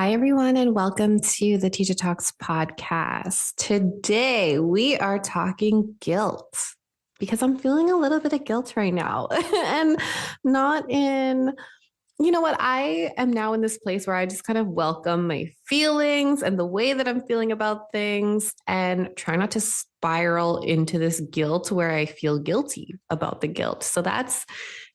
Hi, everyone, and welcome to the Tita Talks podcast. Today, we are talking guilt because I'm feeling a little bit of guilt right now. And not in, you know what, I am now in this place where I just kind of welcome my feelings and the way that I'm feeling about things and try not to spiral into this guilt where I feel guilty about the guilt. So that's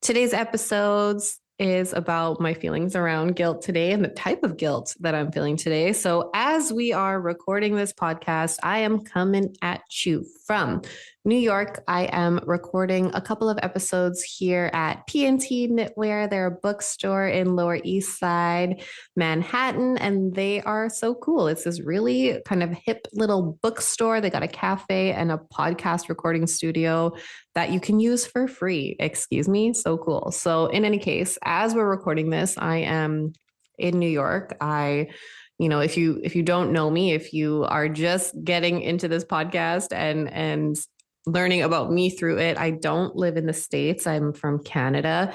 today's episodes is about my feelings around guilt today and the type of guilt that I'm feeling today. So as we are recording this podcast, I am coming at you from New York. I am recording a couple of episodes here at P&T Knitwear. They're a bookstore in Lower East Side, Manhattan, and they are so cool. It's this really kind of hip little bookstore. They got a cafe and a podcast recording studio that you can use for free. Excuse me. So cool. So in any case, as we're recording this, I am in New York. If you don't know me, if you are just getting into this podcast and learning about me through it, I don't live in the States. I'm from Canada.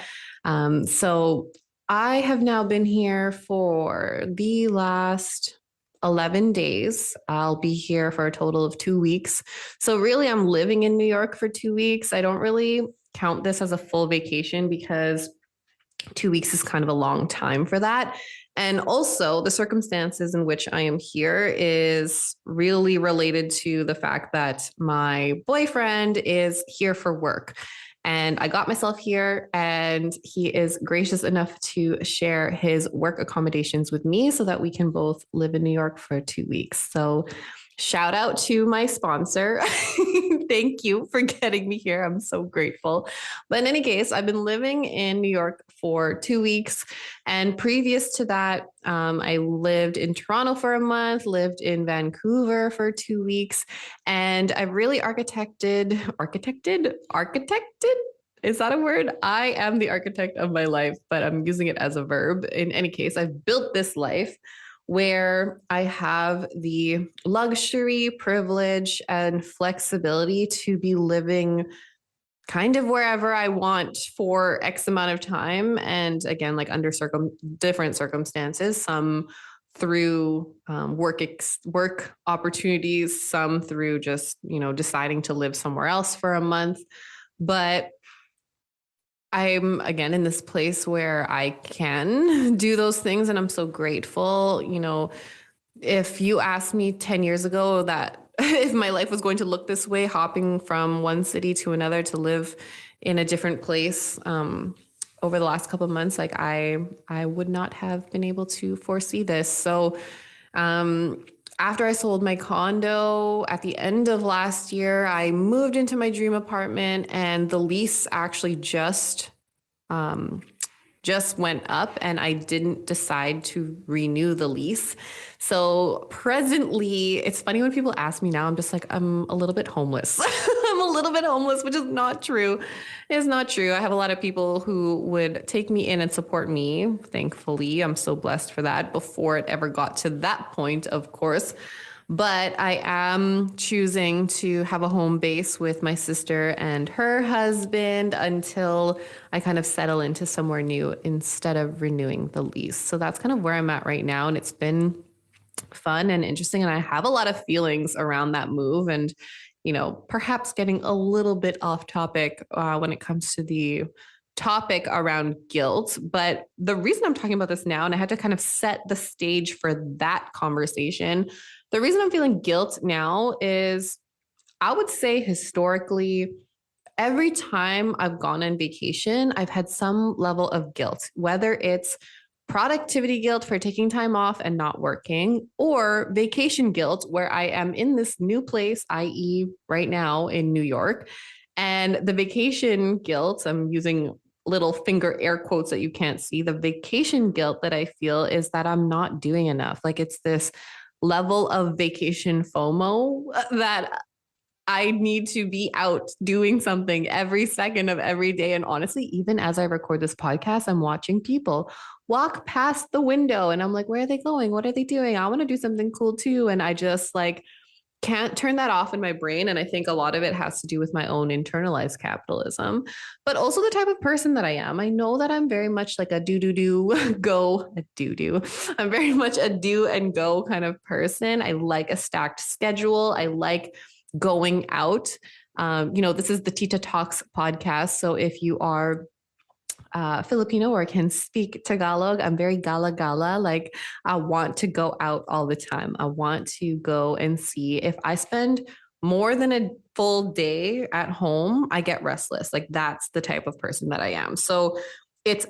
So I have now been here for the last 11 days. I'll be here for a total of 2 weeks. So really, I'm living in New York for 2 weeks. I don't really count this as a full vacation because 2 weeks is kind of a long time for that. And also the circumstances in which I am here is really related to the fact that my boyfriend is here for work. And I got myself here and he is gracious enough to share his work accommodations with me so that we can both live in New York for 2 weeks. So shout out to my sponsor. Thank you for getting me here. I'm so grateful. But in any case, I've been living in New York for 2 weeks. And previous to that, I lived in Toronto for a month, lived in Vancouver for 2 weeks. And I've really architected. Is that a word? I am the architect of my life, but I'm using it as a verb. In any case, I've built this life where I have the luxury, privilege, and flexibility to be living kind of wherever I want for X amount of time. And again, like under different circumstances, some through work opportunities, some through just, deciding to live somewhere else for a month. But I'm again in this place where I can do those things. And I'm so grateful. If you asked me 10 years ago that if my life was going to look this way, hopping from one city to another to live in a different place over the last couple of months, like I would not have been able to foresee this. So after I sold my condo at the end of last year, I moved into my dream apartment and the lease actually just went up and I didn't decide to renew the lease. So presently, it's funny when people ask me now, I'm just like, I'm a little bit homeless. I'm a little bit homeless, which is not true. It's not true. I have a lot of people who would take me in and support me. Thankfully, I'm so blessed for that before it ever got to that point, of course. But I am choosing to have a home base with my sister and her husband until I kind of settle into somewhere new instead of renewing the lease. So that's kind of where I'm at right now. And it's been fun and interesting. And I have a lot of feelings around that move and, perhaps getting a little bit off topic when it comes to the topic around guilt. But the reason I'm talking about this now, and I had to kind of set the stage for that conversation, the reason I'm feeling guilt now is I would say historically, every time I've gone on vacation, I've had some level of guilt, whether it's productivity guilt for taking time off and not working, or vacation guilt where I am in this new place, i.e. right now in New York. And the vacation guilt, I'm using little finger air quotes that you can't see. The vacation guilt that I feel is that I'm not doing enough. Like it's this level of vacation FOMO that I need to be out doing something every second of every day. And honestly, even as I record this podcast, I'm watching people walk past the window and I'm like, where are they going? What are they doing? I want to do something cool too. And I just like can't turn that off in my brain. And I think a lot of it has to do with my own internalized capitalism, but also the type of person that I am. I know that I'm very much like a go, a do. I'm very much a do and go kind of person. I like a stacked schedule. I like going out. This is the Tita Talks podcast. So if you are Filipino or can speak Tagalog, I'm very gala. Like I want to go out all the time. I want to go and see. If I spend more than a full day at home, I get restless. Like that's the type of person that I am. So it's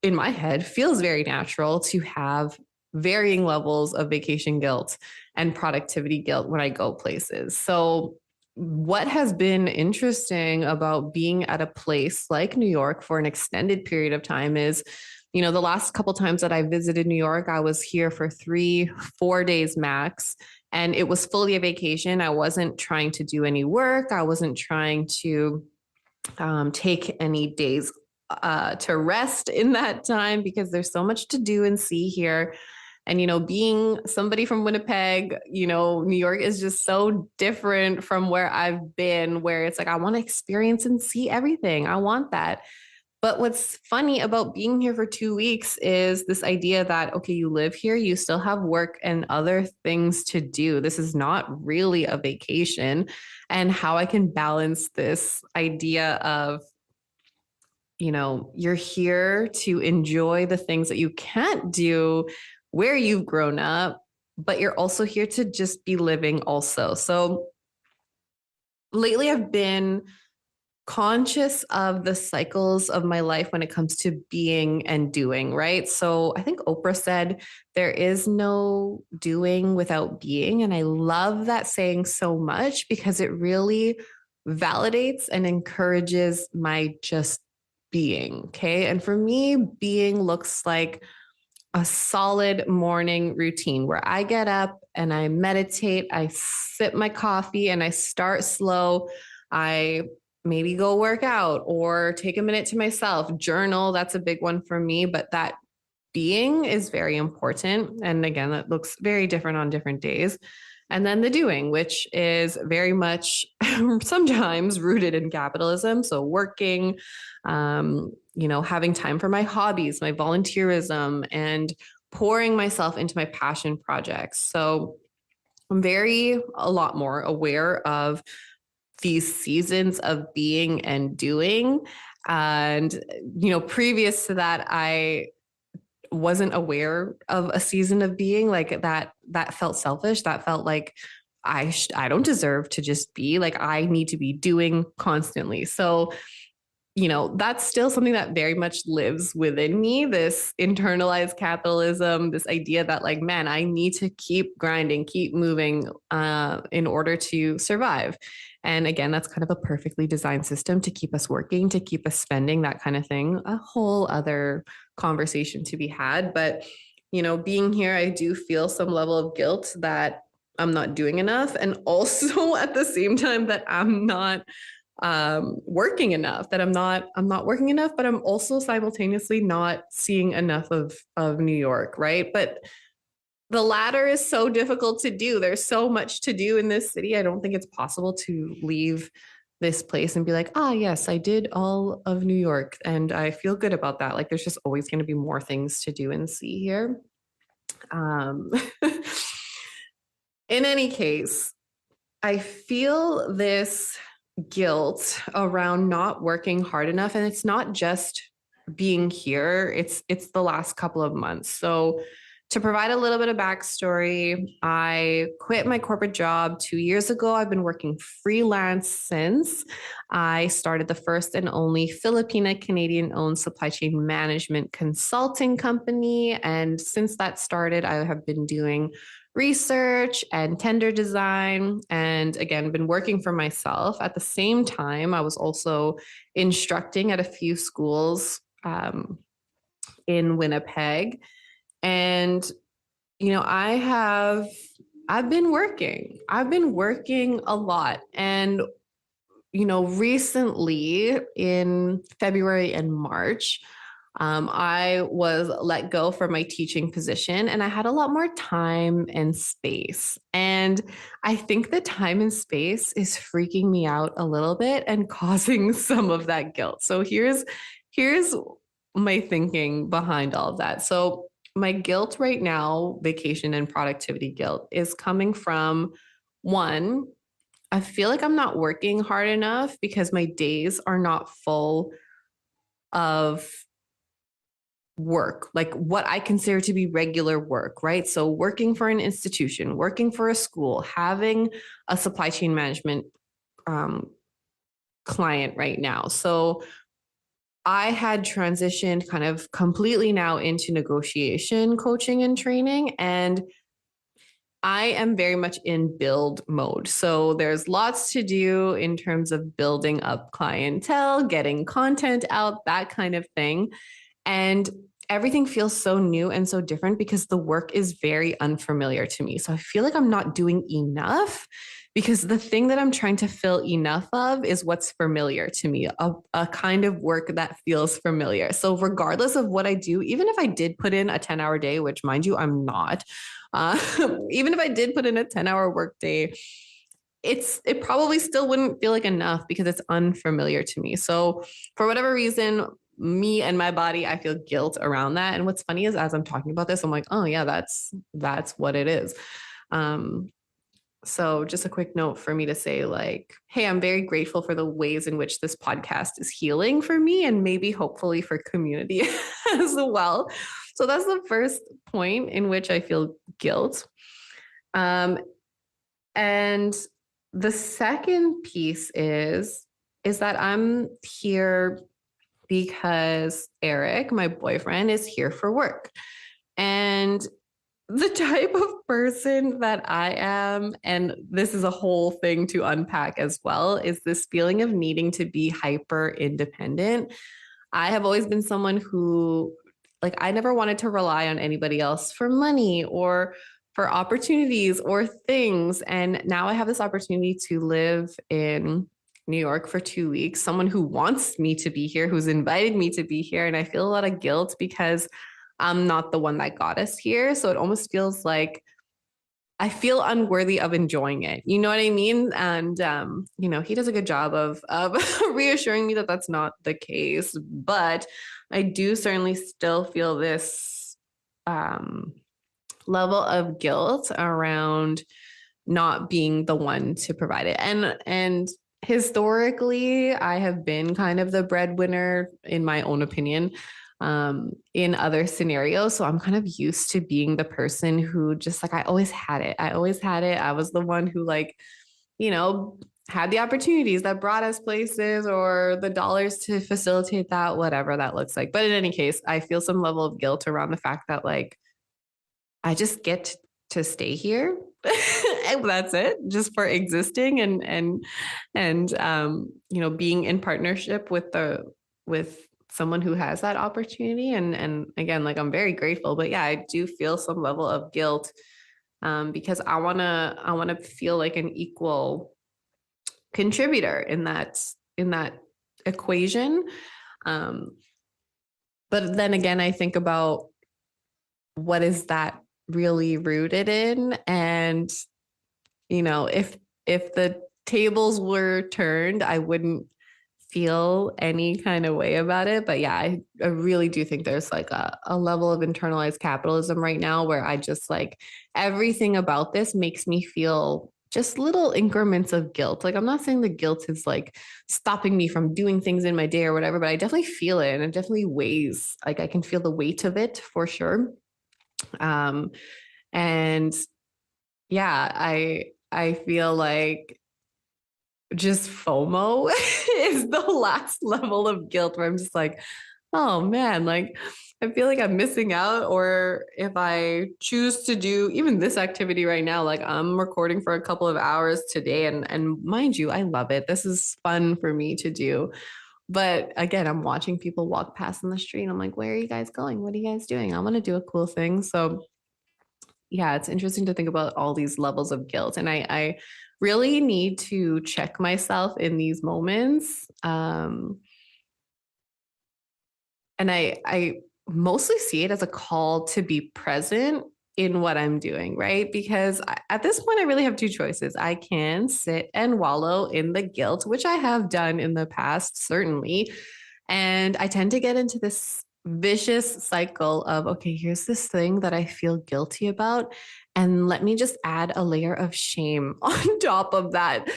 in my head feels very natural to have varying levels of vacation guilt and productivity guilt when I go places. So what has been interesting about being at a place like New York for an extended period of time is, the last couple times that I visited New York, I was here for 3-4 days max, and it was fully a vacation. I wasn't trying to do any work. I wasn't trying to take any days to rest in that time because there's so much to do and see here. And, being somebody from Winnipeg, New York is just so different from where I've been, where it's like, I want to experience and see everything. I want that. But what's funny about being here for 2 weeks is this idea that, okay, you live here, you still have work and other things to do. This is not really a vacation. And how I can balance this idea of, you're here to enjoy the things that you can't do where you've grown up, but you're also here to just be living also. So lately I've been conscious of the cycles of my life when it comes to being and doing, right? So I think Oprah said, there is no doing without being. And I love that saying so much because it really validates and encourages my just being. Okay. And for me, being looks like a solid morning routine where I get up and I meditate, I sip my coffee and I start slow. I maybe go work out or take a minute to myself, journal. That's a big one for me, but that being is very important. And again, that looks very different on different days. And then the doing, which is very much sometimes rooted in capitalism. So working, having time for my hobbies, my volunteerism, and pouring myself into my passion projects. So I'm a lot more aware of these seasons of being and doing. And, previous to that, I wasn't aware of a season of being like that felt selfish. That felt like I don't deserve to just be, like I need to be doing constantly. So, that's still something that very much lives within me, this internalized capitalism, this idea that like, man, I need to keep grinding, keep moving in order to survive. And again, that's kind of a perfectly designed system to keep us working, to keep us spending, that kind of thing. A whole other conversation to be had. But, being here, I do feel some level of guilt that I'm not doing enough. And also at the same time that I'm not working enough, that I'm not working enough, but I'm also simultaneously not seeing enough of New York. Right. But the latter is so difficult to do. There's so much to do in this city. I don't think it's possible to leave this place and be like, yes, I did all of New York and I feel good about that. Like there's just always going to be more things to do and see here. In any case, I feel this guilt around not working hard enough. And it's not just being here. It's the last couple of months. So to provide a little bit of backstory, I quit my corporate job 2 years ago. I've been working freelance since. I started the first and only Filipina Canadian-owned supply chain management consulting company. And since that started, I have been doing research and tender design, and again, been working for myself. At the same time, I was also instructing at a few schools in Winnipeg. And, I've been working a lot. And, recently in February and March, I was let go from my teaching position and I had a lot more time and space. And I think the time and space is freaking me out a little bit and causing some of that guilt. So here's my thinking behind all of that. So my guilt right now, vacation and productivity guilt, is coming from one, I feel like I'm not working hard enough because my days are not full of work, like what I consider to be regular work, right? So working for an institution, working for a school, having a supply chain management um, client right now. So I had transitioned kind of completely now into negotiation, coaching, and training. And I am very much in build mode. So there's lots to do in terms of building up clientele, getting content out, that kind of thing. And everything feels so new and so different because the work is very unfamiliar to me. So I feel like I'm not doing enough because the thing that I'm trying to fill enough of is what's familiar to me, a kind of work that feels familiar. So regardless of what I do, even if I did put in a 10-hour day, which mind you, I'm not, uh, even if I did put in a 10-hour work day, it probably still wouldn't feel like enough because it's unfamiliar to me. So for whatever reason, me and my body, I feel guilt around that. And what's funny is as I'm talking about this, I'm like, oh yeah, that's what it is. So just a quick note for me to say like, hey, I'm very grateful for the ways in which this podcast is healing for me and maybe hopefully for community as well. So that's the first point in which I feel guilt. And the second piece is that I'm here because Eric, my boyfriend, is here for work. And the type of person that I am, and this is a whole thing to unpack as well, is this feeling of needing to be hyper independent. I have always been someone who, like, I never wanted to rely on anybody else for money or for opportunities or things. And now I have this opportunity to live in New York for 2 weeks, someone who wants me to be here, who's invited me to be here. And I feel a lot of guilt because I'm not the one that got us here. So it almost feels like I feel unworthy of enjoying it. You know what I mean? And he does a good job of reassuring me that that's not the case. But I do certainly still feel this level of guilt around not being the one to provide it. And historically, I have been kind of the breadwinner in my own opinion in other scenarios. So I'm kind of used to being the person who just like, I always had it. I always had it. I was the one who like, had the opportunities that brought us places or the dollars to facilitate that, whatever that looks like. But in any case, I feel some level of guilt around the fact that like, I just get to stay here. And that's it, just for existing and being in partnership with someone who has that opportunity. And again, like I'm very grateful, but yeah, I do feel some level of guilt because I wanna feel like an equal contributor in that equation. But then again, I think about what is that really rooted in, and if the tables were turned, I wouldn't feel any kind of way about it. But yeah, I really do think there's like a level of internalized capitalism right now where I just like everything about this makes me feel just little increments of guilt. Like I'm not saying the guilt is like stopping me from doing things in my day or whatever, but I definitely feel it, and it definitely weighs. Like I can feel the weight of it for sure. Um, and yeah, I feel like just FOMO is the last level of guilt where I'm just like, oh man, like I feel like I'm missing out. Or if I choose to do even this activity right now, like I'm recording for a couple of hours today, and mind you, I love it. This is fun for me to do. But again, I'm watching people walk past in the street. And I'm like, where are you guys going? What are you guys doing? I want to do a cool thing. So yeah, it's interesting to think about all these levels of guilt. And I really need to check myself in these moments. And I mostly see it as a call to be present in what I'm doing, right? Because at this point, I really have two choices. I can sit and wallow in the guilt, which I have done in the past, certainly. And I tend to get into this vicious cycle of, okay, here's this thing that I feel guilty about. And let me just add a layer of shame on top of that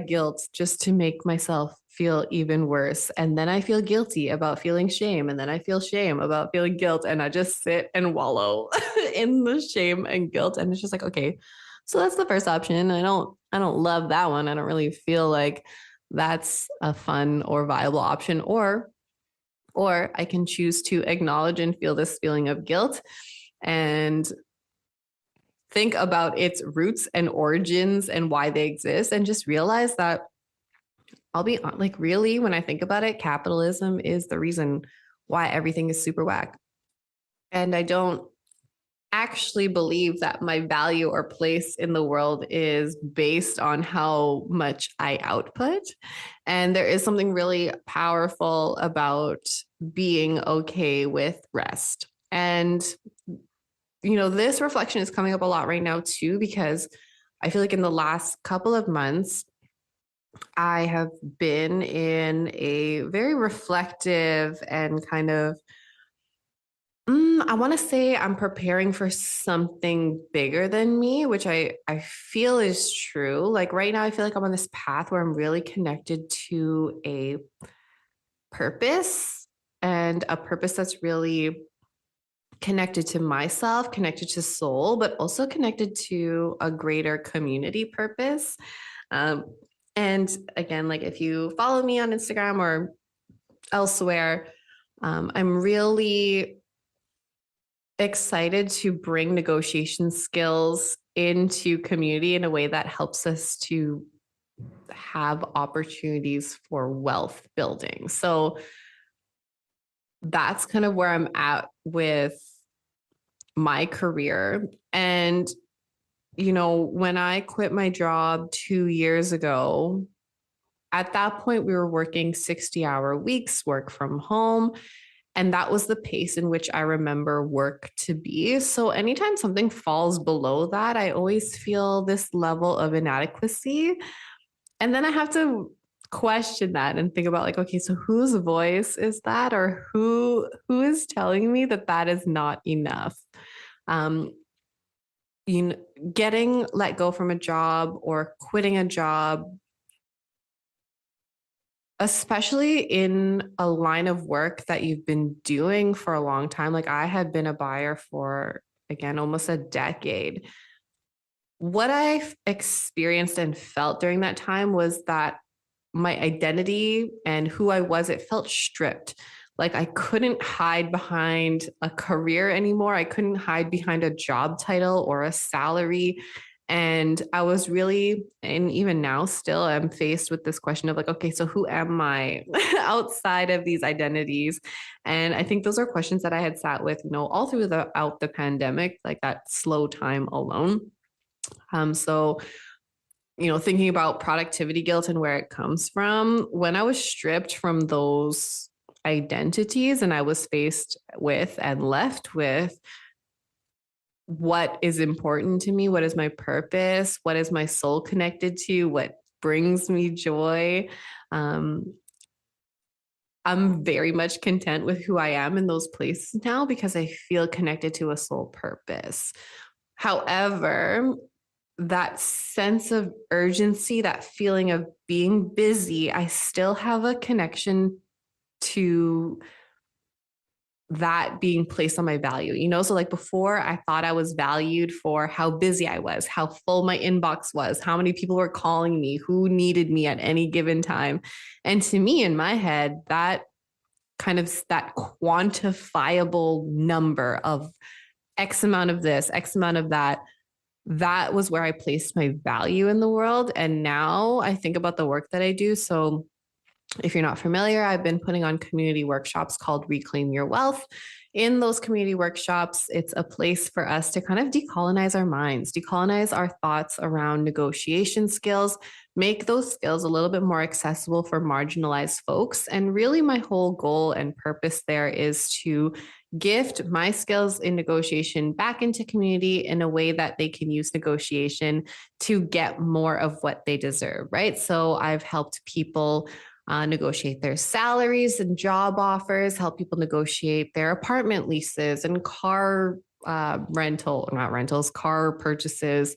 guilt, just to make myself feel even worse. And then I feel guilty about feeling shame. And then I feel shame about feeling guilt. And I just sit and wallow in the shame and guilt. And it's just like, okay, so that's the first option. I don't love that one. I don't really feel like that's a fun or viable option. Or I can choose to acknowledge and feel this feeling of guilt and think about its roots and origins and why they exist, and just realize that I'll be like, really, when I think about it, capitalism is the reason why everything is super whack. And I don't actually believe that my value or place in the world is based on how much I output. And there is something really powerful about being okay with rest. And, this reflection is coming up a lot right now too, because I feel like in the last couple of months, I have been in a very reflective and kind of, I want to say I'm preparing for something bigger than me, which I feel is true. Like right now, I feel like I'm on this path where I'm really connected to a purpose, and a purpose that's really connected to myself, connected to soul, but also connected to a greater community purpose. Um, and again, like if you follow me on Instagram or elsewhere, I'm really excited to bring negotiation skills into community in a way that helps us to have opportunities for wealth building. So that's kind of where I'm at with my career. And, when I quit my job 2 years ago, at that point, we were working 60-hour weeks, work from home. And that was the pace in which I remember work to be. So anytime something falls below that, I always feel this level of inadequacy. And then I have to question that and think about like, okay, so whose voice is that, or who is telling me that that is not enough? Um, Getting let go from a job or quitting a job, especially in a line of work that you've been doing for a long time. Like I had been a buyer for, again, almost a decade. What I experienced and felt during that time was that my identity and who I was, it felt stripped. Like I couldn't hide behind a career anymore. I couldn't hide behind a job title or a salary. And I was really, and even now still, I'm faced with this question of like, okay, so who am I outside of these identities? And I think those are questions that I had sat with, all throughout the pandemic, like that slow time alone. So thinking about productivity guilt and where it comes from, when I was stripped from those identities and I was faced with and left with what is important to me, what is my purpose, what is my soul connected to, what brings me joy. I'm very much content with who I am in those places now because I feel connected to a soul purpose. However, that sense of urgency, that feeling of being busy, I still have a connection to that being placed on my value. So like before, I thought I was valued for how busy I was, how full my inbox was, how many people were calling me, who needed me at any given time. And to me, in my head, that kind of that quantifiable number of X amount of this, X amount of that, that was where I placed my value in the world. And now I think about the work that I do. So If you're not familiar, I've been putting on community workshops called Reclaim Your Wealth. In those community workshops, it's a place for us to kind of decolonize our minds, decolonize our thoughts around negotiation skills, make those skills a little bit more accessible for marginalized folks. And really, my whole goal and purpose there is to gift my skills in negotiation back into community in a way that they can use negotiation to get more of what they deserve, right? So I've helped people negotiate their salaries and job offers, help people negotiate their apartment leases and car not rentals, car purchases.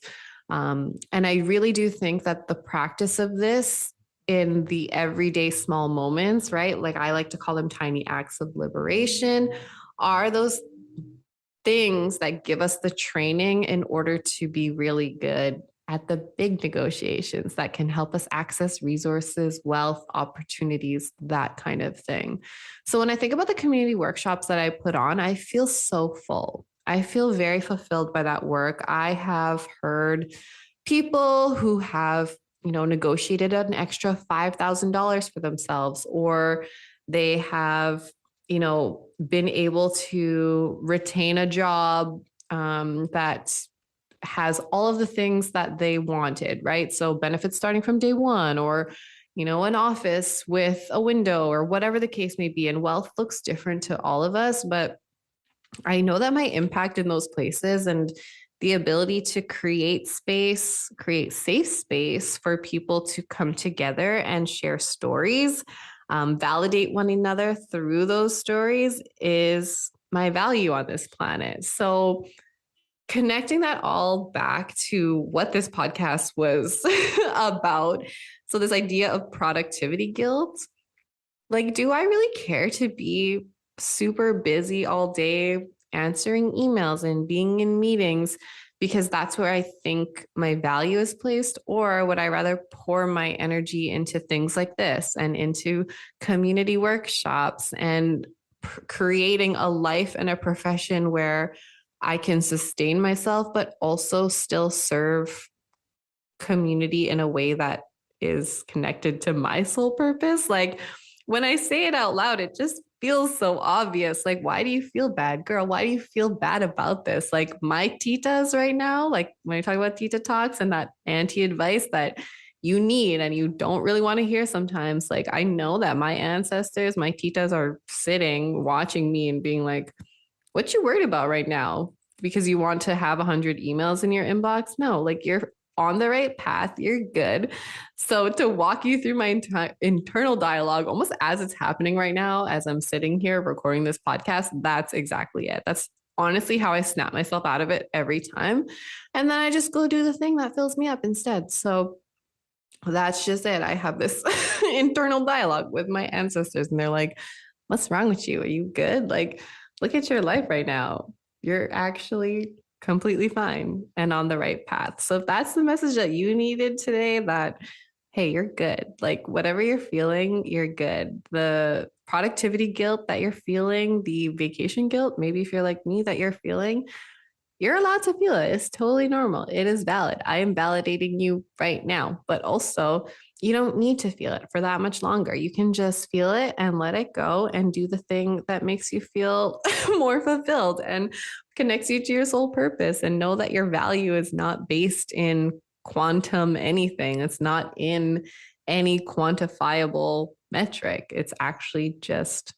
And I really do think that the practice of this in the everyday small moments, right? Like I like to call them tiny acts of liberation, are those things that give us the training in order to be really good at the big negotiations that can help us access resources, wealth, opportunities, that kind of thing. So when I think about the community workshops that I put on, I feel so full. I feel very fulfilled by that work. I have heard people who have, negotiated an extra $5,000 for themselves, or they have, been able to retain a job that has all of the things that they wanted, right? So benefits starting from day one, or, an office with a window, or whatever the case may be. And wealth looks different to all of us, but I know that my impact in those places and the ability to create space, create safe space for people to come together and share stories, validate one another through those stories is my value on this planet. So connecting that all back to what this podcast was about. So this idea of productivity guilt, like, do I really care to be super busy all day answering emails and being in meetings because that's where I think my value is placed? Or would I rather pour my energy into things like this and into community workshops and creating a life and a profession where I can sustain myself, but also still serve community in a way that is connected to my soul purpose? Like, when I say it out loud, it just feels so obvious. Like, why do you feel bad, girl? Why do you feel bad about this? Like my titas right now, like when I talk about Tita Talks and that anti-advice that you need and you don't really want to hear sometimes, like I know that my ancestors, my titas are sitting, watching me and being like, what you worried about right now? Because you want to have 100 emails in your inbox? No, like you're on the right path. You're good. So to walk you through my internal dialogue, almost as it's happening right now, as I'm sitting here recording this podcast, that's exactly it. That's honestly how I snap myself out of it every time. And then I just go do the thing that fills me up instead. So that's just it. I have this internal dialogue with my ancestors and they're like, what's wrong with you? Are you good? Like, look at your life right now. You're actually completely fine and on the right path. So if that's the message that you needed today, that, hey, you're good. Like whatever you're feeling, you're good. The productivity guilt that you're feeling, the vacation guilt, maybe if you're like me that you're feeling, you're allowed to feel it. It's totally normal. It is valid. I am validating you right now, but also you don't need to feel it for that much longer. You can just feel it and let it go and do the thing that makes you feel more fulfilled and connects you to your soul purpose, and know that your value is not based in quantum anything. It's not in any quantifiable metric. It's actually just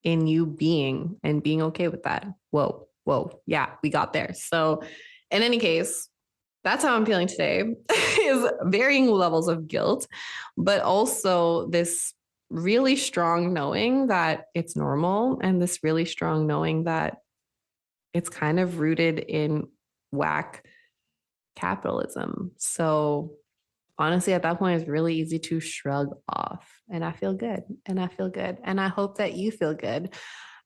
in you being and being okay with that. Whoa. Yeah, we got there. So in any case, that's how I'm feeling today is varying levels of guilt, but also this really strong knowing that it's normal, and this really strong knowing that it's kind of rooted in whack capitalism. So honestly, at that point, it's really easy to shrug off. And I feel good. And I feel good. And I hope that you feel good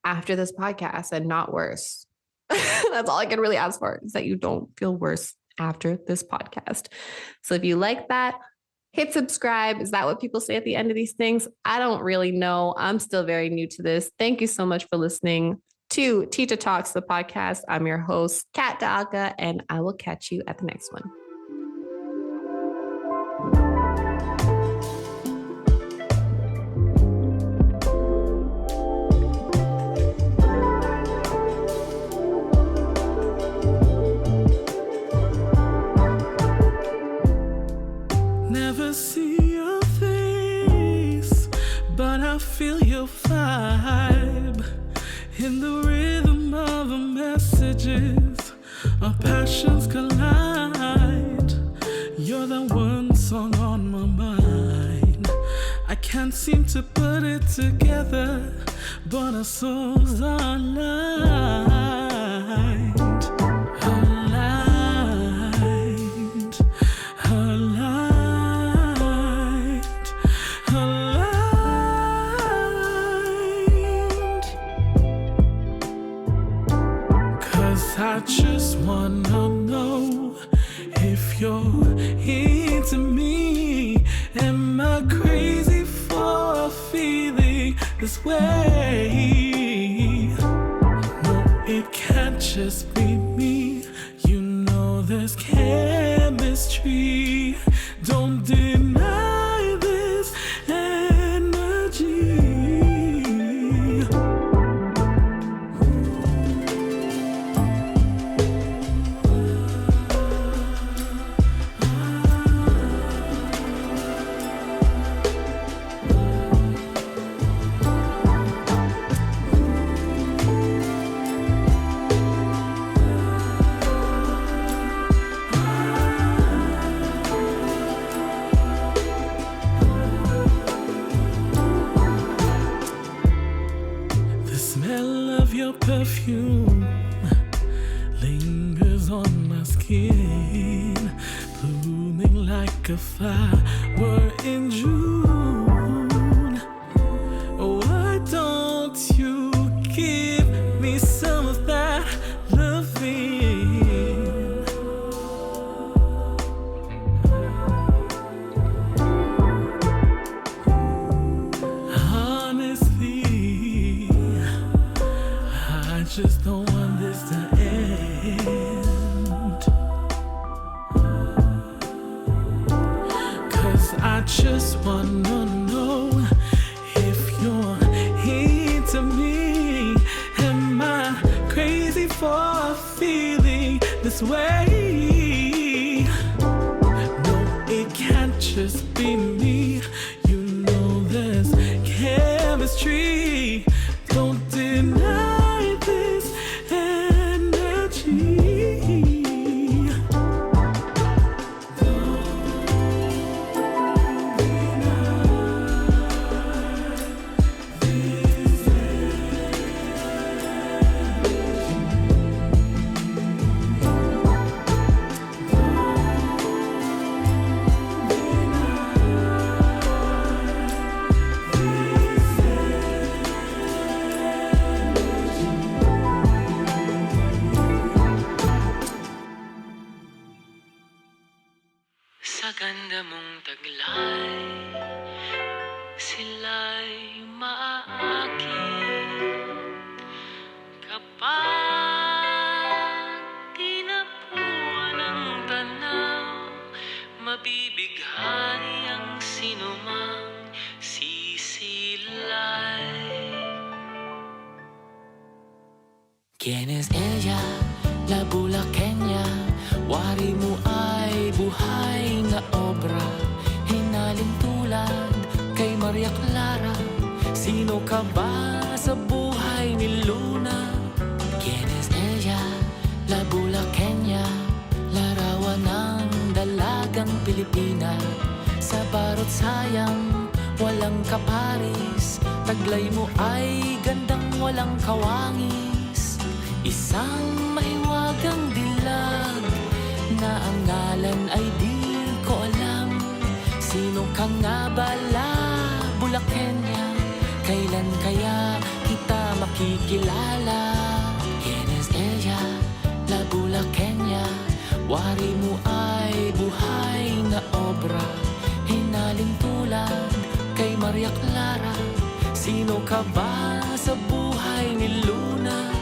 after this podcast and not worse. That's all I can really ask for, is that you don't feel worse after this podcast. So if you like that, hit subscribe. Is that what people say at the end of these things? I don't really know. I'm still very new to this. Thank you so much for listening to Tita Talks, the podcast. I'm your host, Kat Daaca, and I will catch you at the next one. feel your vibe in the rhythm of the messages. Our passions collide. You're the one song on my mind. I can't seem to put it together, but our souls are aligned. Aligned. Aligned. Aligned. 'Cause I just wanna know if you're into me. Am I crazy for feeling this way? No, it can't just be me. You know there's chemistry. Don't deny this energy. Perfume lingers on my skin, blooming like a flower in June. Why don't you give me some of that loving? Honestly, I just don't want this to end. 'Cause I just wanna know if you're into me. Am I crazy for feeling this way? No, it can't just be me. You know there's chemistry. Don't deny this energy. Sa ganda mong taglay, sila'y maaakit kapag tinapuan ng tanaw, mabibighani ang sinumang sisilay. ¿Quién es ella? La Bulaqueña. Wari mo ay buhay na obra, hinalin tulad kay Maria Clara. Sino ka ba sa buhay ni Luna? ¿Quién es ella? La Bulaqueña. Larawan ng dalagang Pilipina. Sa barot sayang walang kaparis, taglay mo ay gandang walang kawangis. Isang maiwagang dilag na ang ngalan ay di ko alam. Sino ka nga bala, Bulaqueña? Kailan kaya kita makikilala? ¿Quién es ella? La Bulaqueña. Wari mo ay buhay na obra, hinalin tulad kay Maria Clara. Sino ka ba sa buhay ni Luna?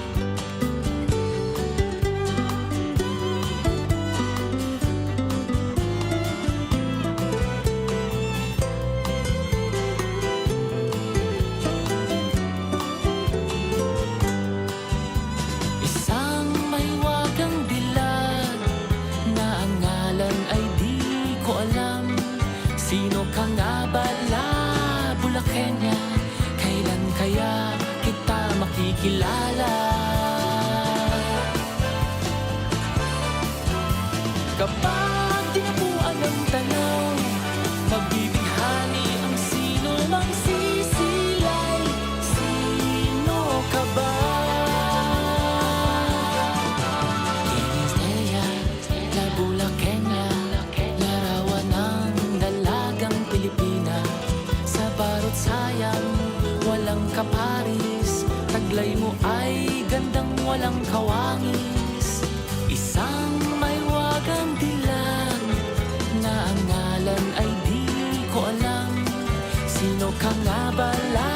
Sino ka nga bala, Bulaqueña? makikilala. Kapag tinapuan ng tanaw, magbibinghani ang sino mang sisilay. Sino ka ba? Kinis Eya, Labula, Kenya, larawan ng dalagang Pilipina. Sa barot sayang, walang kaparis, taglay mo ay gandang walang kawangis. Isang may wagang dilag na ang ngalan ay di ko alam. Sino ka nga bala,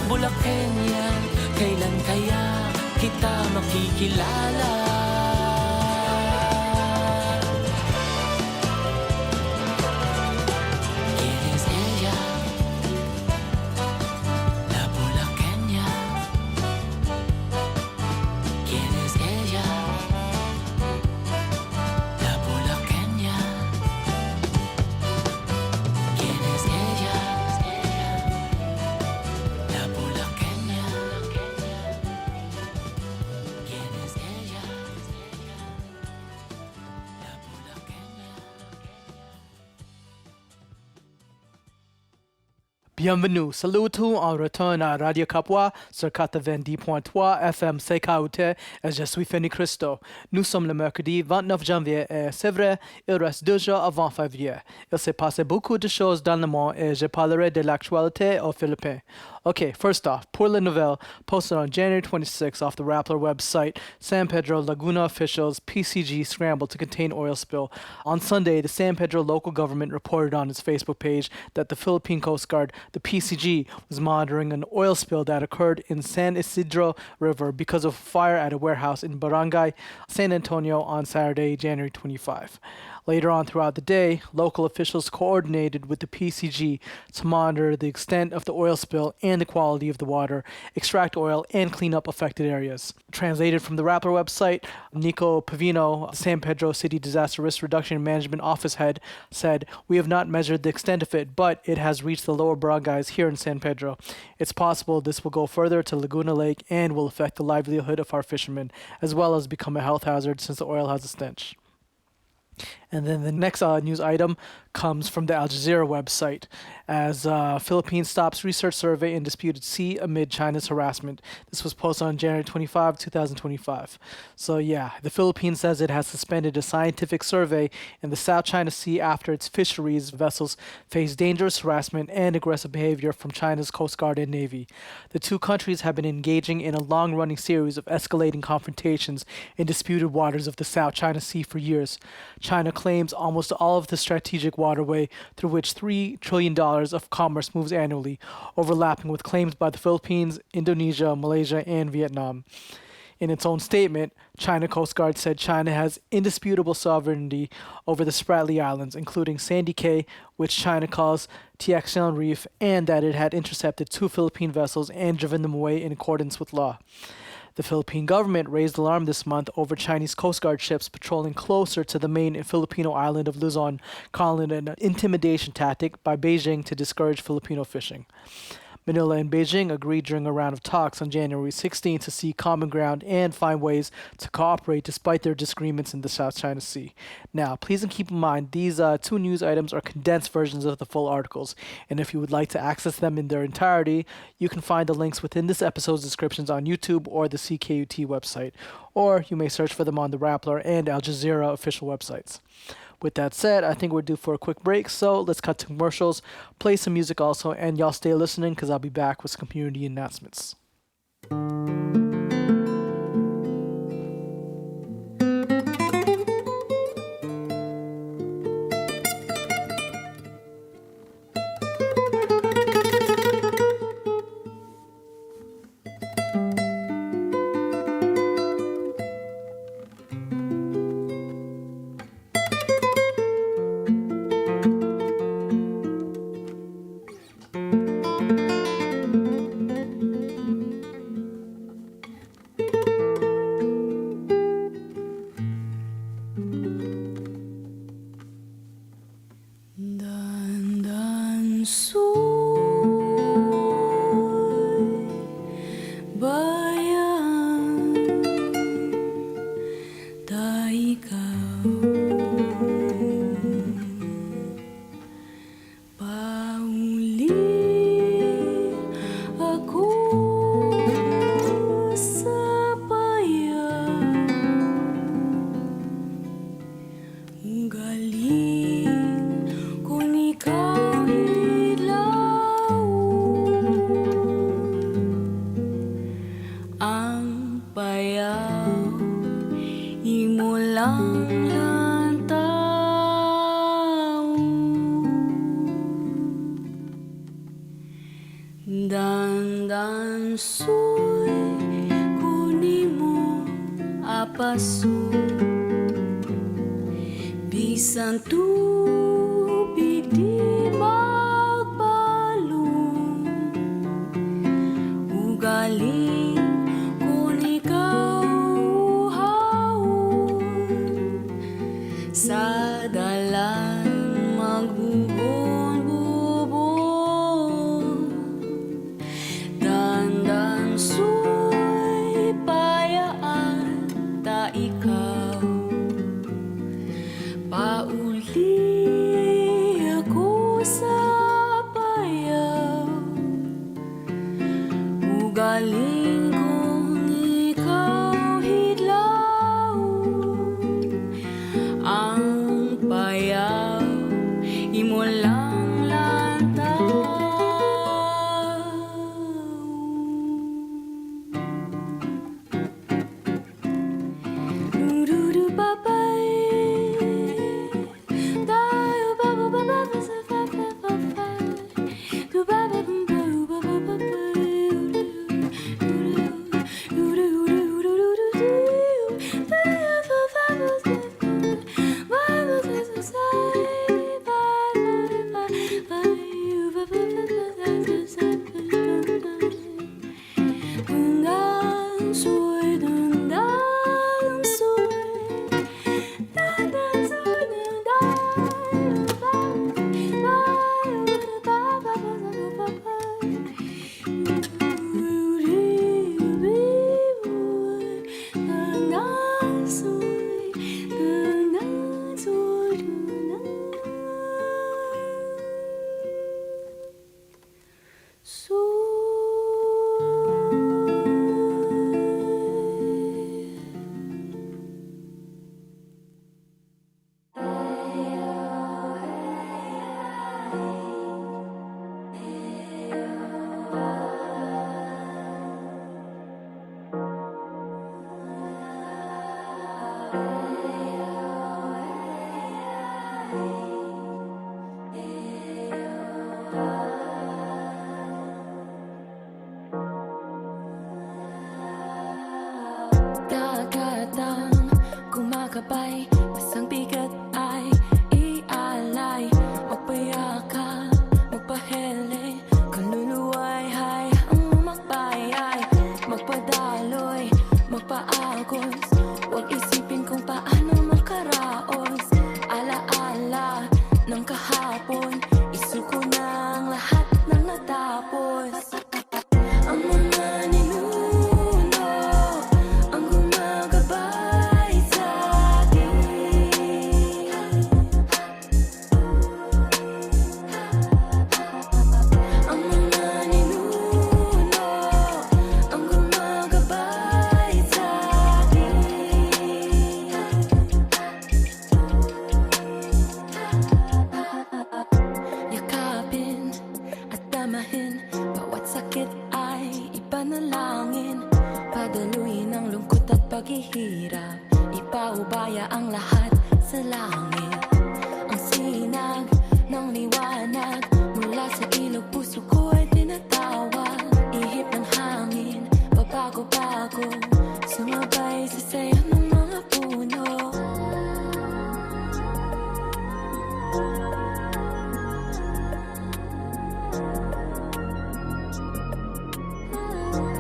Bulakenya? Kailan kaya kita makikilala? Kinis Eya, La Bulakenya. Kinis Eya, La Bulakenya. Kinis Eya, La Bulakenya. Kinis Eya, La Bulakenya. Bienvenue, salut tout en retour à Radio Kapwa sur 90.3 FM Sekaute et je suis Fanny Christo. Nous sommes le mercredi 29 janvier et c'est vrai, il reste 2 jours avant février. Il s'est passé beaucoup de choses dans le monde et je parlerai de l'actualité aux Philippines. Okay, first off, pour les nouvelles, posted on January 26 off the Rappler website, San Pedro Laguna officials PCG scrambled to contain oil spill. On Sunday, the San Pedro local government reported on its Facebook page that the Philippine Coast Guard, the PCG, was monitoring an oil spill that occurred in San Isidro River because of a fire at a warehouse in Barangay San Antonio on Saturday, January 25. Later on throughout the day, local officials coordinated with the PCG to monitor the extent of the oil spill and the quality of the water, extract oil, and clean up affected areas. Translated from the Rappler website, Nico Pavino, San Pedro City Disaster Risk Reduction and Management Office head, said, "We have not measured the extent of it, but it has reached the lower barangays here in San Pedro. It's possible this will go further to Laguna Lake and will affect the livelihood of our fishermen, as well as become a health hazard since the oil has a stench." And then the next news item comes from the Al Jazeera website as Philippines stops research survey in disputed sea amid China's harassment. This was posted on January 25, 2025. So yeah, the Philippines says it has suspended a scientific survey in the South China Sea after its fisheries vessels face dangerous harassment and aggressive behavior from China's Coast Guard and Navy. The two countries have been engaging in a long-running series of escalating confrontations in disputed waters of the South China Sea for years. China claims almost all of the strategic waterway through which $3 trillion of commerce moves annually, overlapping with claims by the Philippines, Indonesia, Malaysia, and Vietnam. In its own statement, China Coast Guard said China has indisputable sovereignty over the Spratly Islands, including Sandy Cay, which China calls T.I.T.A Reef, and that it had intercepted 2 Philippine vessels and driven them away in accordance with law. The Philippine government raised alarm this month over Chinese Coast Guard ships patrolling closer to the main Filipino island of Luzon, calling it an intimidation tactic by Beijing to discourage Filipino fishing. Manila and Beijing agreed during a round of talks on January 16 to seek common ground and find ways to cooperate despite their disagreements in the South China Sea. Now, please keep in mind these 2 news items are condensed versions of the full articles, and if you would like to access them in their entirety, you can find the links within this episode's descriptions on YouTube or the CKUT website, or you may search for them on the Rappler and Al Jazeera official websites. With that said, I think we're due for a quick break, so let's cut to commercials, play some music also, and y'all stay listening because I'll be back with some community announcements. Dandan soy kunin mo apaso bisan tubig di magbalong ugaling kung ikaw hawon sa dalan magbubon-bubon dandan soy payaan ta ikaw pauli ako sa payaw ugaling kung ikaw hidlaw ang payaw imo lang lantaw du babay dayo baba baba sa fa fa fa fa du baba baba baba baba Dagatang kumakabay basang bigat ay ialay magpayaka magpahele kaluluway hay ang magbayay magpadaloy magpaagos wag isipin kung paano makaraos alaala ng kahapon isuko ng lahat ng natapos ang mga ninuno ang gumagabay sa akin ang mga ninuno ang gumagabay sa akin yakapin at damahin bawat sakit ay ipanalangin padaluin ang lungkot at paghihirap ipaubaya ang lahat sa langit ang sinag ng liwanag mula sa ilog puso ko ay tinatawag ihip ng hangin pabago-bago sumabay sa sayo ng mga puno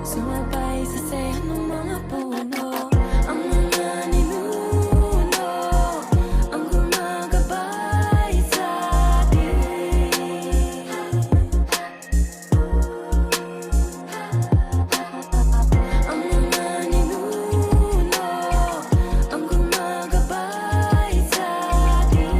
sumabay sa sayo ng mga puno ang mga ninuno ang gumagabay sa atin ang mga ninuno ang gumagabay sa atin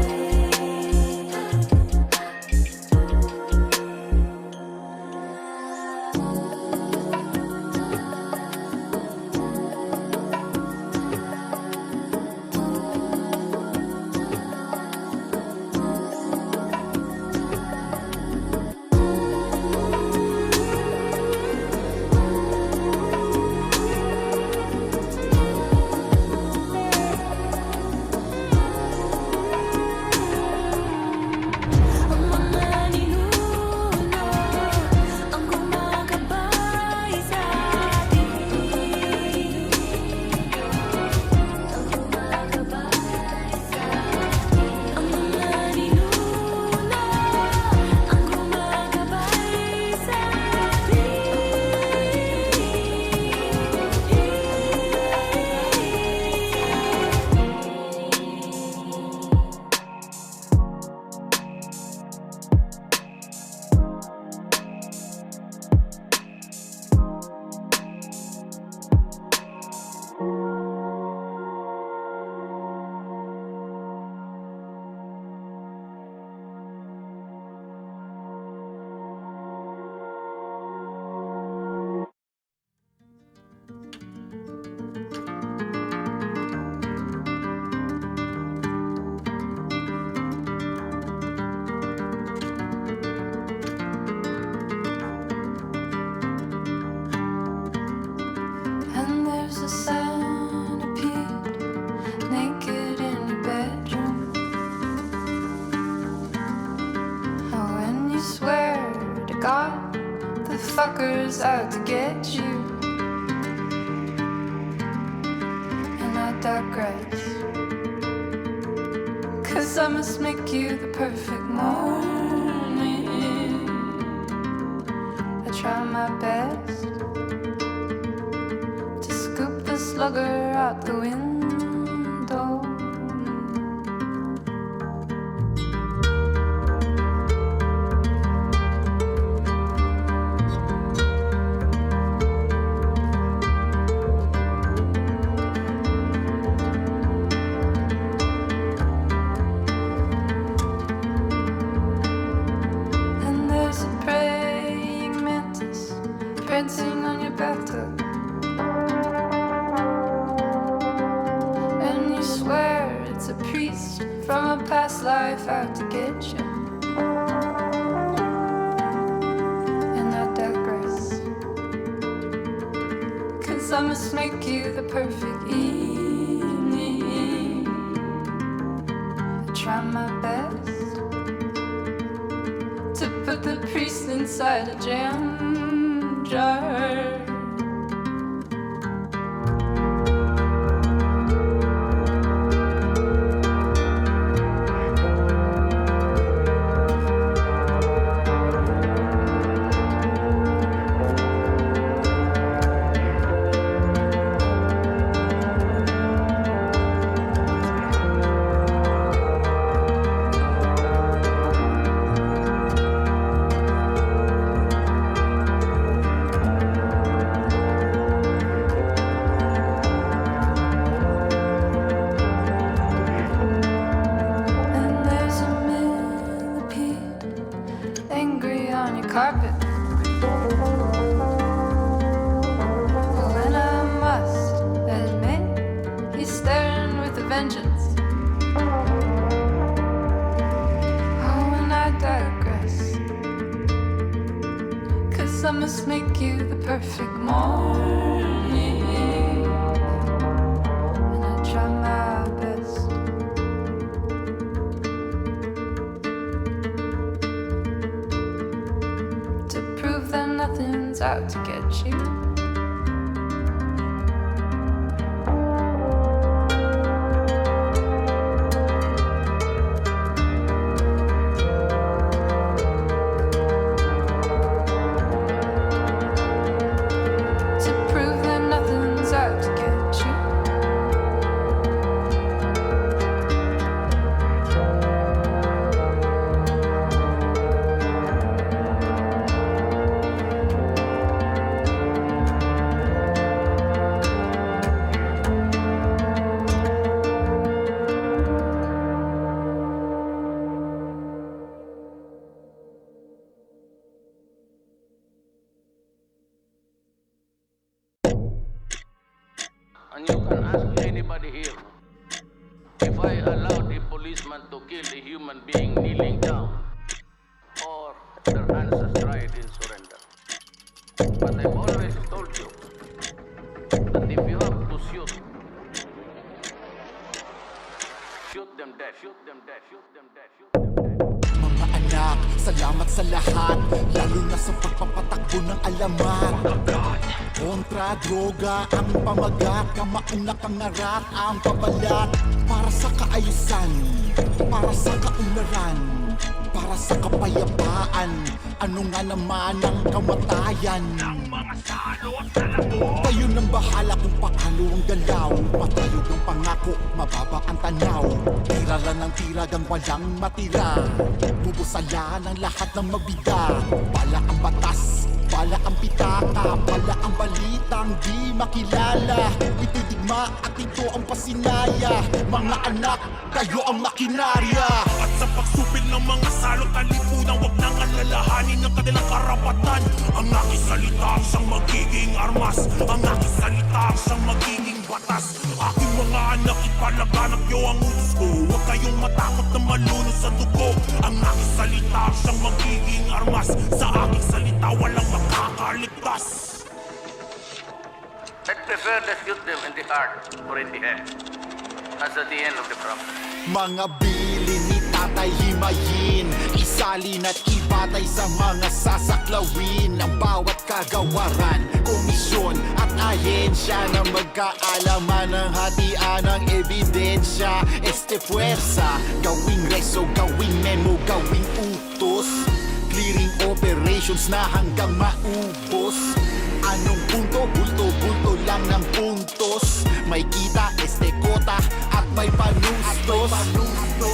the fuckers out to get you. And I digress, 'cause I must make you the perfect morning. I try my best to scoop the slugger out the window. Prancing on your bathtub, and you swear it's a priest from a past life out to get you. And I digress, 'cause I must make you the perfect evening. I try my best to put the priest inside a jam jar. I must make you the perfect morning, and I try my best to prove that nothing's out to get you. And you can ask anybody here, if I allow the policeman to kill a human being kneeling down, or their ancestors in surrender. But I've always told you that if you have to shoot them dead, shoot them dead, shoot them dead, shoot them dead. Mga anak, salamat sa lahat, lalo na sa pagpapatakbo ng alamat. Kontra droga ang pamagat, kamauna kangarat ang pabalat. Para sa kaayusan, para sa kaunlaran, para sa kapayapaan, ano nga naman ang kamatayan ng mga salot sa labo. Kayo nang bahala kung paano ang galaw, patayog ng pangako, mababa ang tanaw. Tira lang ng tira gang walang matira, bubusala ng lahat ng mabida. Bala ang batas, bala ang pitaka, bala ang balitang di makilala. Ito'y digma at ito ang pasinaya. Mga anak, kayo ang makinarya. At sa pagsupil ng mga salot kalipunan, wag nang alalahanin ng kanilang karapatan. Ang aking salita siyang magiging armas, ang aking salita siyang magiging batas. Aking mga anak, ipalaganap niyo ang utos ko. Huwag kayong matakot na malunod sa dugo. Ang aking salita siyang magiging armas, sa aking salita walang makakaligtas. I'd prefer to shoot them in the heart or in the head. That's at the end of the problem. Mga bilin ni tatay himayin, Isalin at ibatay sa mga sasaklawin ng bawat kagawaran, komisyon at ahensya na magkaalaman ng hatian ng ebidensya. Este puwersa, gawing reso, gawing memo, gawing utos, clearing operations na hanggang maubos. Anong punto? Bulto-bulto lang ng puntos. May kita, este kota at may panustos.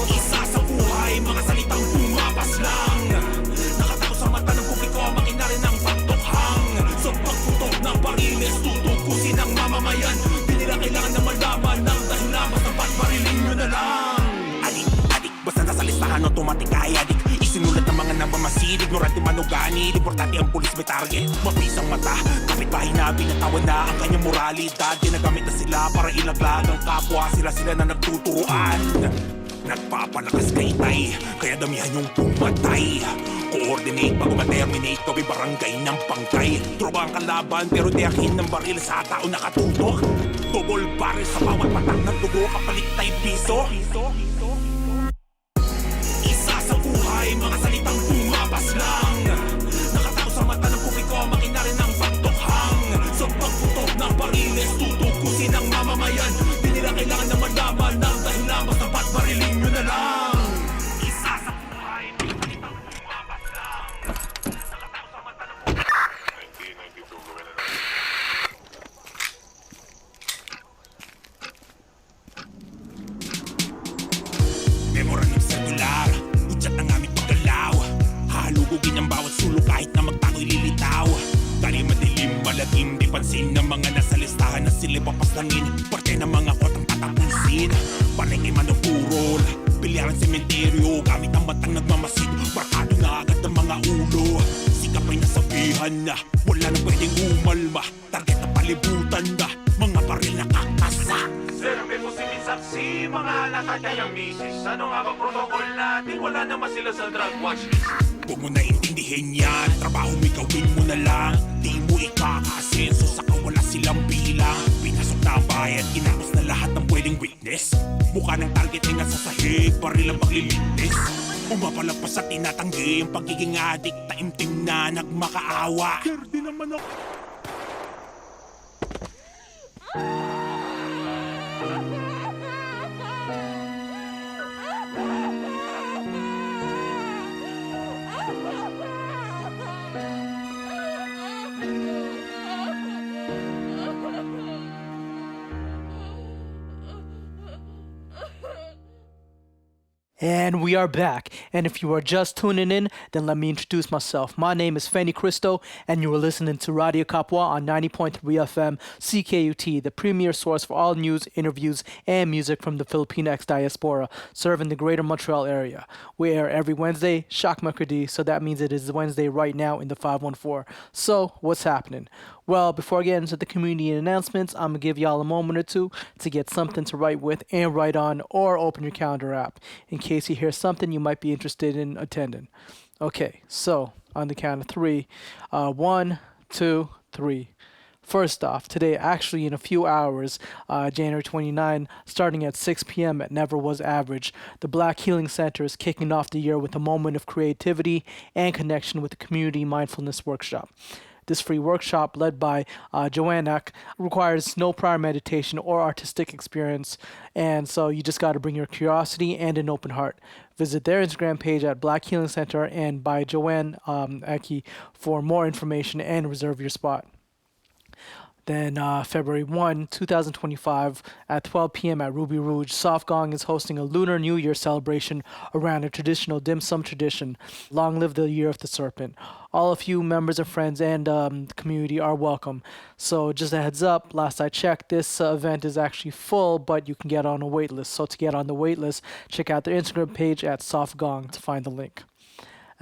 Isa sa buhay, mga salitang bumapas lang. Nakatao sa mata ng publiko, makina rin ang pagtukhang. Sa pagputok ng bariles, tutukusin ang mamamayan. Di nila kailangan na malaman ng dahilan, basta ba't barilin nyo na lang. Adik, basta nasa listahan, automatic ay adik. Isinulat ng mga nabamasid, ignorante manugani. Importante ang pulis may target, mapisang mata. Kapitbahay na binatawan na ang kanyang moralidad. Ginagamit na sila para ilaglag ang kapwa. Sila na nagtuturuan. Nagpapalakas kay Tay, kaya damihan yung pumatay. Coordinate bago ma-terminate, gawin barangay ng pangkay. Tropa ang kalaban pero diyakin ng baril sa tao nakatutok. Double barrel sa bawat patang ng dugo, kapalit tay piso. Isa sa buhay, mga salitang bumabas lang. Nakatao sa mata ng publiko, makina rin ang pagtukhang. Sa pagputok ng bariles, tutukusin ang mamamayan. Di nila kailangan na malaman ng dahilan, basta ba't barilin nyo na lang. Isa sa buhay, mga salitang bumabas lang. Nakatao sa mata ng publiko. 1992 gawin na lang. Memorandum circular, udyat ng aming paggalaw. Halugugin ang bawat sulok kahit na magtako'y lilitaw. Dali madilim, malagim, di pansin ng mga nasa listahan na sila'y papaslangin. Parte ng mga kotang tatapusin, paningin man o purol. Bilyaran sementeryo, gamit ang matang nagmamasid. Barkado na agad ng mga ulo. Sikap ay nasabihan na, wala na pwedeng umalma. Target na palibutan na, mga baril na kakasa. Serve mo si saksi, mga halata kayang misis. Ano nga ba protocol natin? Wala naman sila sa drug watch list. Huwag mo na intindihin yan, trabaho mo gawin mo na lang. Di mo ikakasenso, saka wala silang bilang. Pinasok na bayad, kinapos na lahat ng pwedeng witness. Mukha ng target ay nasa sahig, baril ang paglilitis. Umapalagpas sa tinatanggi, ang pagiging adik, taimtim na nagmakaawa. Di naman ako. And we are back. And if you are just tuning in, then let me introduce myself. My name is Fanny Cristo, and you are listening to Radyo Kapwa on 90.3 FM CKUT, the premier source for all news, interviews, and music from the Filipino ex-diaspora, serving the greater Montreal area. We air every Wednesday, Shak Makradi, so that means it is Wednesday right now in the 514. So, what's happening? Well, before I get into the community announcements, I'm going to give y'all a moment or two to get something to write with and write on, or open your calendar app in case you hear something you might be interested in attending. Okay, so on the count of three, 1, 2, 3. First off, today, actually in a few hours, January 29, starting at 6 p.m. at Never Was Average, the Black Healing Center is kicking off the year with a moment of creativity and connection with the Community Mindfulness Workshop. This free workshop, led by JAN'25, requires no prior meditation or artistic experience, and so you just got to bring your curiosity and an open heart. Visit their Instagram page at Black Healing Center and by JAN'25 for more information and reserve your spot. Then February 1, 2025, at 12 p.m. at Ruby Rouge, Soft Gong is hosting a Lunar New Year celebration around a traditional dim sum tradition. Long live the Year of the Serpent. All of you members and friends and community are welcome. So just a heads up, last I checked, this event is actually full, but you can get on a wait list. So to get on the wait list, check out their Instagram page at Soft Gong to find the link.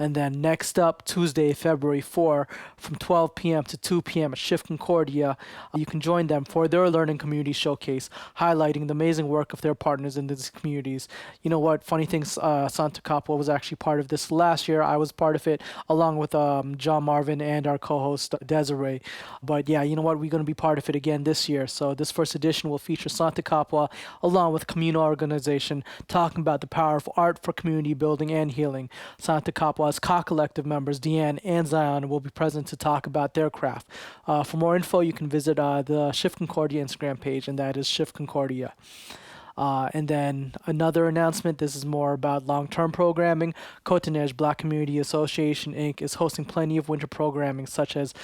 And then next up, Tuesday, February 4, from 12 p.m. to 2 p.m. at Shift Concordia, you can join them for their Learning Community Showcase, highlighting the amazing work of their partners in these communities. You know what? Funny thing, Santa Kapwa was actually part of this last year. I was part of it along with John Marvin and our co-host Desiree. But yeah, you know what? We're going to be part of it again this year. So this first edition will feature Santa Kapwa along with communal organization talking about the power of art for community building and healing. Santa Kapwa's Ka-Collective members, Deanne and Zion, will be present to talk about their craft. For more info, you can visit the Shift Concordia Instagram page, and that is Shift Concordia. And then another announcement, this is more about long-term programming. Cotonej Black Community Association, Inc. is hosting plenty of winter programming, such as,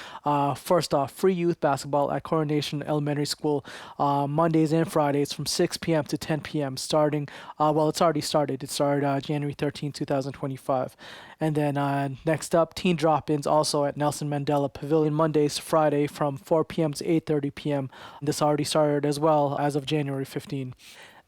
first off, free youth basketball at Coronation Elementary School, Mondays and Fridays from 6 p.m. to 10 p.m. starting, it's already started. It started January 13, 2025. And then next up, teen drop-ins also at Nelson Mandela Pavilion, Mondays to Friday from 4 p.m. to 8:30 p.m. This already started as well as of January 15.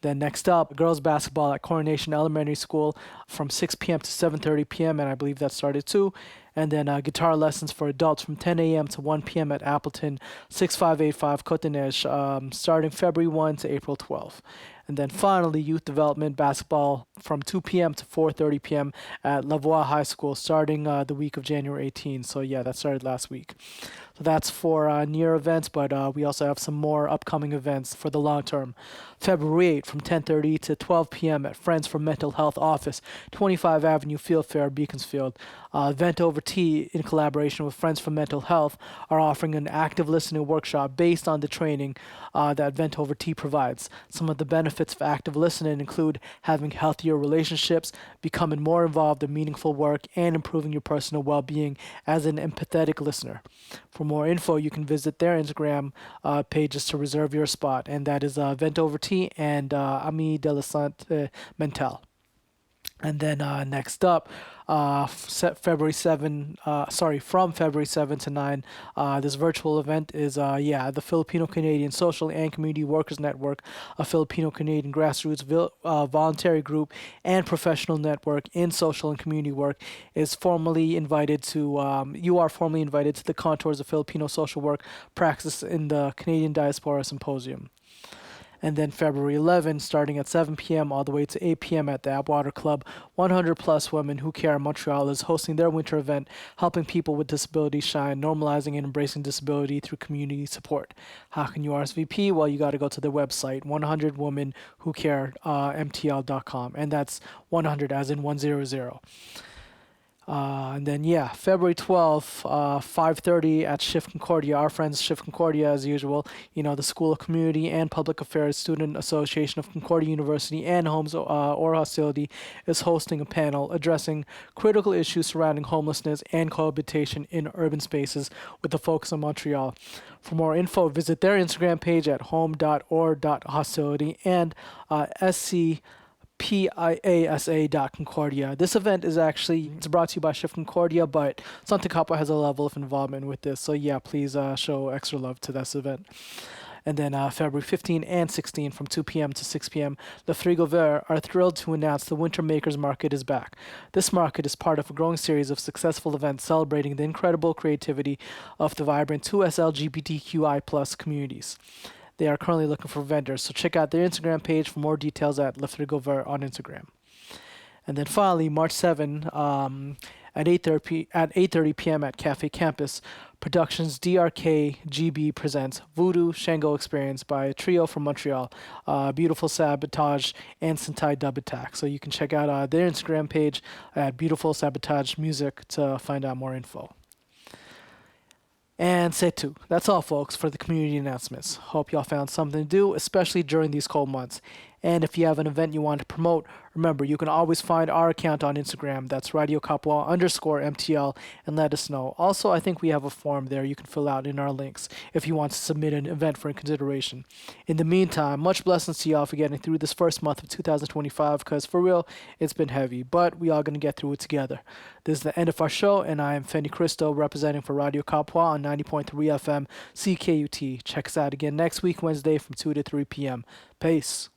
Then next up, girls basketball at Coronation Elementary School from 6 p.m. to 7:30 p.m. and I believe that started too. And then guitar lessons for adults from 10 a.m. to 1 p.m. at Appleton 6585 Cotonej, starting February 1 to April 12. And then finally, youth development basketball from 2 p.m. to 4:30 p.m. at Lavoie High School, starting the week of January 18. So yeah, that started last week. So that's for near events, but we also have some more upcoming events for the long term. February 8 from 10:30 to 12 p.m. at Friends for Mental Health Office, 25 Avenue Field Fair, Beaconsfield. Vent Over Tea, in collaboration with Friends for Mental Health, are offering an active listening workshop based on the training that Vent Over Tea provides. Some of the benefits of active listening include having healthier relationships, becoming more involved in meaningful work, and improving your personal well-being as an empathetic listener. For more info, you can visit their Instagram pages to reserve your spot, and that is Vent Over Tea and Ami de la Sante Mental. And then next up, from February 7 to 9, this virtual event is, the Filipino-Canadian Social and Community Workers Network, a Filipino-Canadian grassroots voluntary group and professional network in social and community work, is formally invited to, you are formally invited to the Contours of Filipino Social Work Practice in the Canadian Diaspora Symposium. And then February 11, starting at 7 p.m. all the way to 8 p.m. at the Appwater Club, 100 Plus Women Who Care Montreal is hosting their winter event, helping people with disabilities shine, normalizing and embracing disability through community support. How can you RSVP? Well, you got to go to their website, 100womenwhocare.mtl.com, and that's 100 as in 100. And then, February 12th, 5:30 at Shift Concordia. Our friends Shift Concordia, as usual, the School of Community and Public Affairs Student Association of Concordia University and Homes or Hostility is hosting a panel addressing critical issues surrounding homelessness and cohabitation in urban spaces with a focus on Montreal. For more info, visit their Instagram page at home.or.hostility and PIASA.Concordia. This event is it's brought to you by Shift Concordia, but Santa Kapwa has a level of involvement with this. So please show extra love to this event. And then February 15 and 16 from 2 p.m. to 6 p.m., the Frigo Vert are thrilled to announce the Winter Makers Market is back. This market is part of a growing series of successful events celebrating the incredible creativity of the vibrant 2S LGBTQI+ communities. They are currently looking for vendors, so check out their Instagram page for more details at Le Frigo Vert on Instagram. And then finally, March 7 at 8:30 p.m. at Cafe Campus, Productions DRK GB presents Voodoo Shango Experience by a trio from Montreal, Beautiful Sabotage and Sentai Dub Attack. So you can check out their Instagram page at Beautiful Sabotage Music to find out more info. And c'est tout. That's all, folks, for the community announcements. Hope y'all found something to do, especially during these cold months. And if you have an event you want to promote, remember, you can always find our account on Instagram. That's Radyo Kapwa _MTL, and let us know. Also, I think we have a form there you can fill out in our links if you want to submit an event for consideration. In the meantime, much blessings to y'all for getting through this first month of 2025, because for real, it's been heavy, but we all going to get through it together. This is the end of our show, and I am Fendi Cristo, representing for Radyo Kapwa on 90.3 FM CKUT. Check us out again next week, Wednesday from 2 to 3 p.m. Peace.